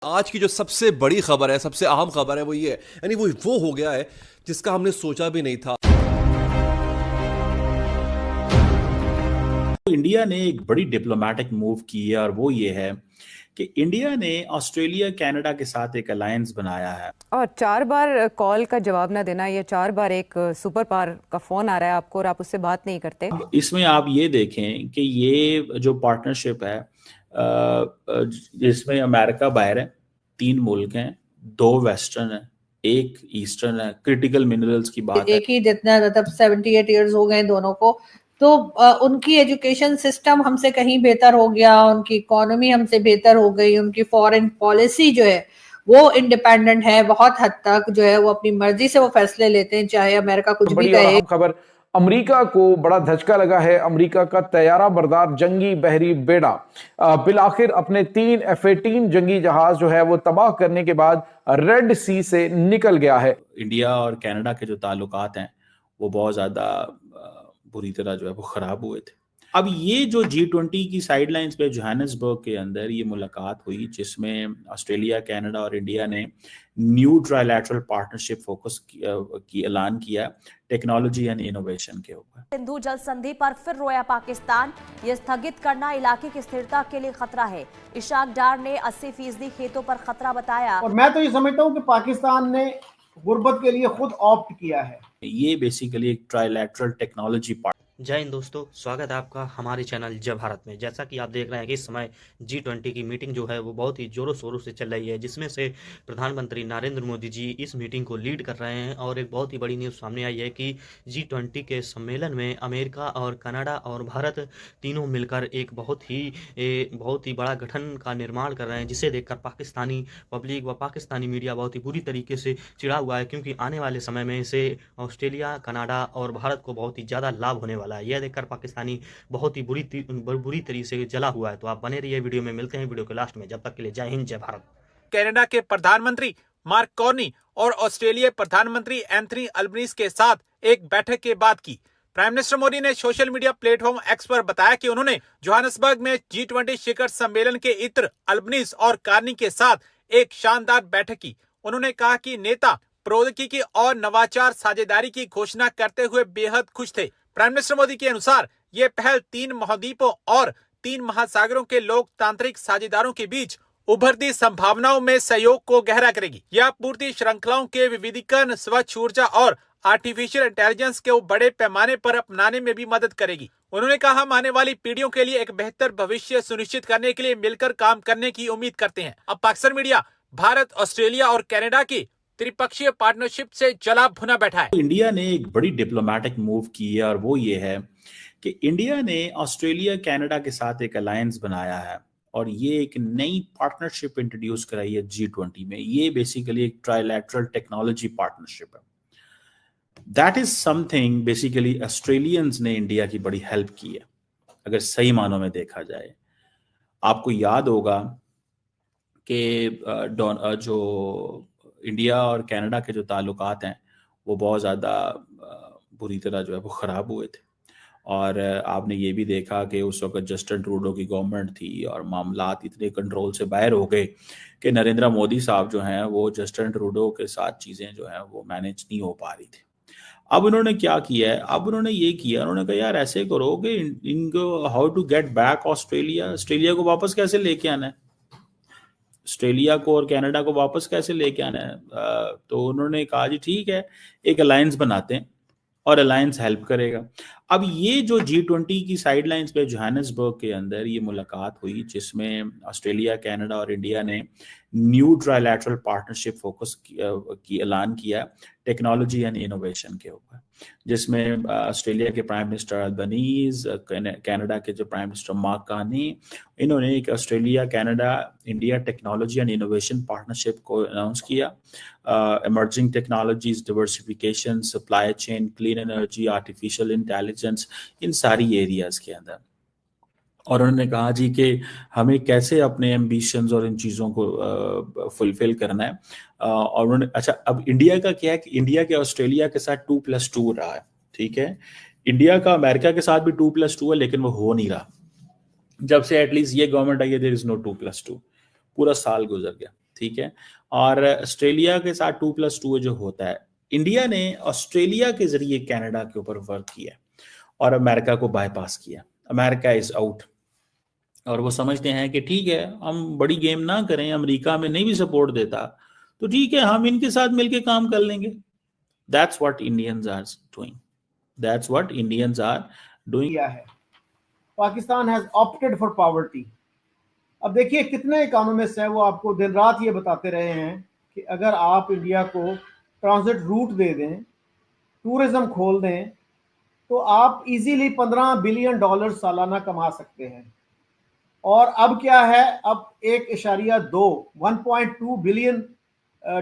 आज की जो सबसे बड़ी खबर है, सबसे अहम खबर है वो ये है, यानी वो हो गया है जिसका हमने सोचा भी नहीं था। इंडिया ने एक बड़ी डिप्लोमेटिक मूव की है और वो ये है कि इंडिया ने ऑस्ट्रेलिया कनाडा के साथ एक अलायंस बनाया है। और 4 बार कॉल का जवाब ना देना, ये 4 बार एक सुपर पावर का फोन आ रहा है आपको और आप उससे बात नहीं करते। अब इसमें आप ये देखें कि ये जो पार्टनरशिप है जिसमें अमेरिका बाहर है, 3 मुल्क हैं, 2 वेस्टर्न है, एक ईस्टर्न है, क्रिटिकल मिनरल्स की बात है। एक ही जितना मतलब 78 ईयर्स हो गए दोनों को, तो उनकी एजुकेशन सिस्टम हमसे कहीं बेहतर हो गया, उनकी इकोनॉमी हमसे बेहतर हो गई, उनकी फॉरेन पॉलिसी जो है वो इंडिपेंडेंट है बहुत हद तक, जो है वो अपनी मर्जी से वो फैसले लेते हैं, चाहे अमेरिका कुछ भी कहे। खबर, अमेरिका को बड़ा धचका लगा है। अमेरिका का तैयारा बरदार जंगी बहरी बेड़ा बिलाखिर अपने 3 F-18 जंगी जहाज जो है वो तबाह करने के बाद रेड सी से निकल गया है। इंडिया और कनाडा के जो ताल्लुकात हैं वो बहुत ज्यादा बुरी तरह जो है वो खराब हुए थे। अब ये जो G20 की साइडलाइंस पे जोहानिसबर्ग के अंदर ये मुलाकात हुई जिसमें ऑस्ट्रेलिया, कनाडा और इंडिया ने न्यू ट्राइलैटरल पार्टनरशिप फोकस की ऐलान किया टेक्नोलॉजी एंड इनोवेशन के ऊपर। सिंधु जल संधि पर फिर रोया पाकिस्तान, ये स्थगित करना इलाके की स्थिरता के लिए खतरा है। इशाक डार ने 80% खेतों पर खतरा बताया। और मैं तो ये समझता हूँ कि पाकिस्तान ने गुर्बत के लिए खुद ऑप्ट किया है। ये बेसिकली एक ट्राइलैटरल टेक्नोलॉजी पार्ट। जय हिंद दोस्तों, स्वागत है आपका हमारे चैनल जय भारत में। जैसा कि आप देख रहे हैं कि इस समय G20 की मीटिंग जो है वो बहुत ही जोरों शोरों से चल रही है, जिसमें से प्रधानमंत्री नरेंद्र मोदी जी इस मीटिंग को लीड कर रहे हैं। और एक बहुत ही बड़ी न्यूज़ सामने आई है कि G20 के सम्मेलन में अमेरिका और कनाडा और भारत तीनों मिलकर एक बहुत ही बड़ा गठन का निर्माण कर रहे हैं, जिसे देखकर पाकिस्तानी पब्लिक व पाकिस्तानी मीडिया बहुत ही बुरी तरीके से चिढ़ा हुआ है, क्योंकि आने वाले समय में इसे ऑस्ट्रेलिया, कनाडा और भारत को बहुत ही ज़्यादा लाभ होने वाला है। यह देखकर पाकिस्तानी बहुत ही बुरी तरीके से जला हुआ है। तो आप बने रहिए वीडियो में, मिलते हैं वीडियो के लास्ट में। जब तक के लिए जय हिंद, जय भारत। कनाडा के प्रधानमंत्री मार्क कार्नी और ऑस्ट्रेलिया प्रधानमंत्री एंथनी अल्बनीज़ के साथ एक बैठक के बाद की प्राइम मिनिस्टर मोदी ने सोशल मीडिया प्लेटफॉर्म एक्स पर बताया कि उन्होंने जोहानिसबर्ग में G20 शिखर सम्मेलन के इत्र अल्बनीज़ और कार्नी के साथ एक शानदार बैठक की। उन्होंने कहा कि नेता प्रौद्योगिकी और नवाचार साझेदारी की घोषणा करते हुए बेहद खुश थे। प्राइम मिनिस्टर मोदी के अनुसार ये पहल 3 महाद्वीपों और 3 महासागरों के लोकतांत्रिक साझेदारों के बीच उभरती संभावनाओं में सहयोग को गहरा करेगी। यह पूर्ति श्रृंखलाओं के विविधीकरण, स्वच्छ ऊर्जा और आर्टिफिशियल इंटेलिजेंस के बड़े पैमाने पर अपनाने में भी मदद करेगी। उन्होंने कहा, हम आने वाली पीढ़ियों के लिए एक बेहतर भविष्य सुनिश्चित करने के लिए मिलकर काम करने की उम्मीद करते हैं। अब पाकिस्तान मीडिया भारत, ऑस्ट्रेलिया और कनाडा की त्रिपक्षीय पार्टनरशिप से जला भुना बैठा है। इंडिया ने एक बड़ी डिप्लोमेटिक मूव की है और वो ये है कि इंडिया ने ऑस्ट्रेलिया, कनाडा के साथ एक अलायंस बनाया है और ये एक नई पार्टनरशिप इंट्रोड्यूस कराई है G20 में। ये बेसिकली एक ट्राइलैटरल टेक्नोलॉजी पार्टनरशिप है। That is something basically Australians ने इंडिया की बड़ी हेल्प की है, अगर सही मानों में देखा जाए। आपको याद होगा कि जो इंडिया और कनाडा के जो ताल्लुकात हैं वो बहुत ज़्यादा बुरी तरह जो है वो ख़राब हुए थे। और आपने ये भी देखा कि उस वक्त जस्टिन ट्रूडो की गवर्नमेंट थी और मामलात इतने कंट्रोल से बाहर हो गए कि नरेंद्र मोदी साहब जो हैं वो जस्टिन ट्रूडो के साथ चीज़ें जो हैं वो मैनेज नहीं हो पा रही थी। अब उन्होंने क्या किया है, अब उन्होंने ये किया, उन्होंने कहा यार ऐसे करो कि इनको how to get back Australia को वापस कैसे लेके आना है, ऑस्ट्रेलिया को और कनाडा को वापस कैसे लेके आना है। तो उन्होंने कहा जी ठीक है, एक अलायंस बनाते हैं और अलायंस हेल्प करेगा। अब ये जो G20 की साइडलाइंस पे जोहानिसबर्ग के अंदर ये मुलाकात हुई जिसमें ऑस्ट्रेलिया, कनाडा और इंडिया ने न्यू ट्राइलैटरल पार्टनरशिप फोकस की ऐलान किया टेक्नोलॉजी एंड इनोवेशन के ऊपर, जिसमें ऑस्ट्रेलिया के प्राइम मिनिस्टर अल्बनीज़, कनाडा के जो प्राइम मिनिस्टर मार्क कार्नी, इन्होंने एक Australia, Canada, India technology and innovation partnership को अनाउंस किया। Emerging technologies, diversification, supply chain, clean energy, artificial intelligence, इन सारी एरियाज के अंदर। और उन्होंने कहा जी कि हमें कैसे अपने एम्बिशंस और इन चीज़ों को फुलफिल करना है। और उन्होंने अच्छा, अब इंडिया का क्या है कि इंडिया के ऑस्ट्रेलिया के साथ 2+2 रहा है, ठीक है। इंडिया का अमेरिका के साथ भी 2+2 है, लेकिन वो हो नहीं रहा। जब से एटलीस्ट ये गवर्नमेंट आई है, देयर इज नो 2+2। पूरा साल गुजर गया। ठीक है। और ऑस्ट्रेलिया के साथ 2+2 जो होता है, इंडिया ने ऑस्ट्रेलिया के जरिए कनाडा के ऊपर वर्क किया और अमेरिका को बाईपास किया। अमेरिका इज आउट और वो समझते हैं कि ठीक है, हम बड़ी गेम ना करें, अमेरिका में नहीं भी सपोर्ट देता तो ठीक है, हम इनके साथ मिलके काम कर लेंगे। That's what Indians are doing, that's what Indians are doing. किया है। Pakistan has opted for poverty. अब देखिए कितने इकोनॉमिस्ट हैं वो आपको दिन रात ये बताते रहे हैं कि अगर आप इंडिया को ट्रांजिट रूट दे दें, टूरिज्म खोल दें, तो आप इजीली $15 बिलियन सालाना कमा सकते हैं। और अब क्या है, अब 1.2 बिलियन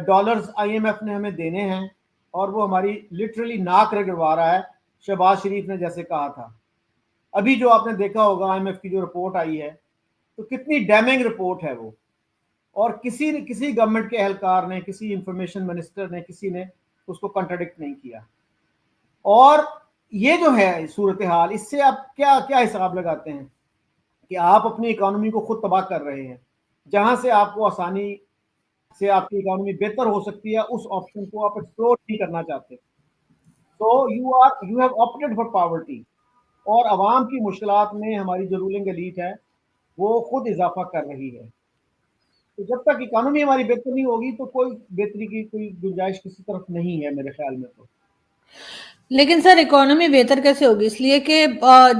डॉलर्स IMF ने हमें देने हैं और वो हमारी लिटरली नाक रगड़वा रहा है। शहबाज शरीफ ने जैसे कहा था, अभी जो आपने देखा होगा IMF की जो रिपोर्ट आई है, तो कितनी डैमिंग रिपोर्ट है वो। और किसी गवर्नमेंट के एहलकार ने, किसी इंफॉर्मेशन मिनिस्टर ने, किसी ने उसको कंट्राडिक्ट नहीं किया। और ये जो है सूरत हाल, इससे आप क्या क्या हिसाब लगाते हैं कि आप अपनी इकोनॉमी को खुद तबाह कर रहे हैं। जहां से आपको आसानी से आपकी इकोनॉमी बेहतर हो सकती है, उस ऑप्शन को आप एक्सप्लोर नहीं करना चाहते। तो you have opted for poverty. और आवाम की मुश्किलात में हमारी जो रूलिंग एलीट है वो खुद इजाफा कर रही है। तो जब तक इकोनॉमी हमारी बेहतर नहीं होगी तो कोई बेहतरी की कोई गुंजाइश किसी तरफ नहीं है मेरे ख्याल में। तो लेकिन सर इकोनॉमी बेहतर कैसे होगी? इसलिए कि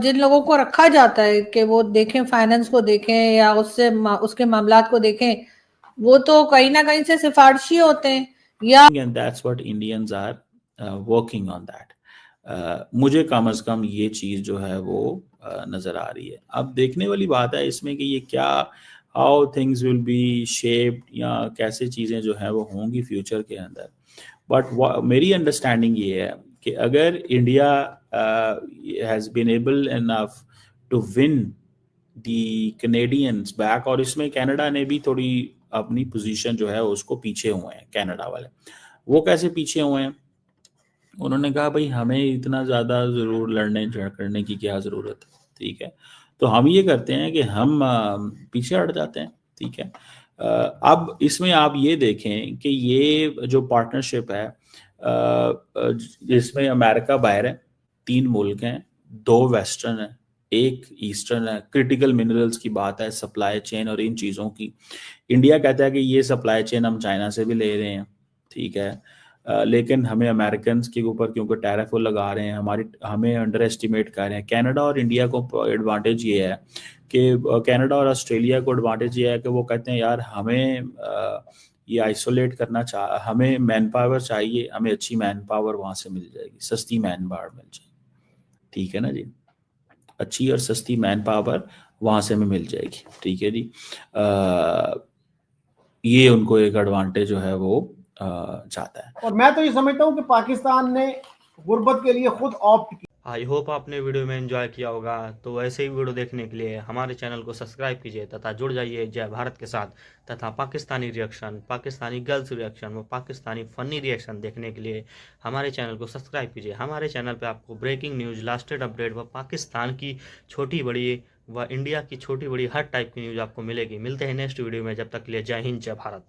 जिन लोगों को रखा जाता है कि वो देखें, फाइनेंस को देखें या उसके मामलात को देखें, वो तो कहीं ना कहीं से सिफारिशी होते हैं या and that's what Indians are working on that. मुझे कम अज कम ये चीज जो है वो नजर आ रही है। अब देखने वाली बात है इसमें कि ये क्या, how things will be shaped, या कैसे चीजें जो है वो होंगी फ्यूचर के अंदर। बट मेरी अंडरस्टैंडिंग ये है कि अगर India has been able enough to win the Canadians back, और इसमें कनाडा ने भी थोड़ी अपनी पोजीशन जो है उसको पीछे हुए हैं। कनाडा वाले वो कैसे पीछे हुए हैं? उन्होंने कहा भाई हमें इतना ज़्यादा ज़रूर लड़ने करने की क्या ज़रूरत है, ठीक है। तो हम ये करते हैं कि हम पीछे हट जाते हैं, ठीक है। अब इसमें आप ये देखें कि ये जो पार्टनरशिप है जिसमें अमेरिका बाहर है, 3 मुल्क हैं, 2 वेस्टर्न है, 1 ईस्टर्न है। क्रिटिकल मिनरल्स की बात है, सप्लाई चेन और इन चीज़ों की, इंडिया कहता है कि ये सप्लाई चेन हम चाइना से भी ले रहे हैं, ठीक है। लेकिन हमें अमेरिकन के ऊपर क्योंकि टैरिफ लगा रहे हैं, हमें अंडर एस्टिमेट कर रहे हैं। कनाडा और इंडिया को एडवांटेज ये है कि कनाडा और ऑस्ट्रेलिया को एडवांटेज ये है कि वो कहते हैं यार हमें ये आइसोलेट करना हमें मैन पावर चाहिए, हमें अच्छी मैन पावर वहाँ से मिल जाएगी, सस्ती मैन पावर मिल जाएगी, ठीक है ना जी। अच्छी और सस्ती मैन पावर वहाँ से हमें मिल जाएगी, ठीक है जी। ये उनको एक एडवांटेज जो है वो चाहता है। और मैं तो ये समझता हूँ कि पाकिस्तान ने गुर्बत के लिए खुद ऑप्ट किया। आई होप आपने वीडियो में एंजॉय किया होगा। तो ऐसे ही वीडियो देखने के लिए हमारे चैनल को सब्सक्राइब कीजिए तथा जुड़ जाइए जय भारत के साथ, तथा Pakistani reaction, Pakistani girls reaction व पाकिस्तानी फ़नी रिएक्शन देखने के लिए हमारे चैनल को सब्सक्राइब कीजिए। हमारे चैनल पे आपको ब्रेकिंग न्यूज़, लास्टेड अपडेट व पाकिस्तान की छोटी बड़ी व इंडिया की छोटी बड़ी हर टाइप की न्यूज़ आपको मिलेगी। मिलते हैं नेक्स्ट वीडियो में, जब तक के लिए जय हिंद जय भारत।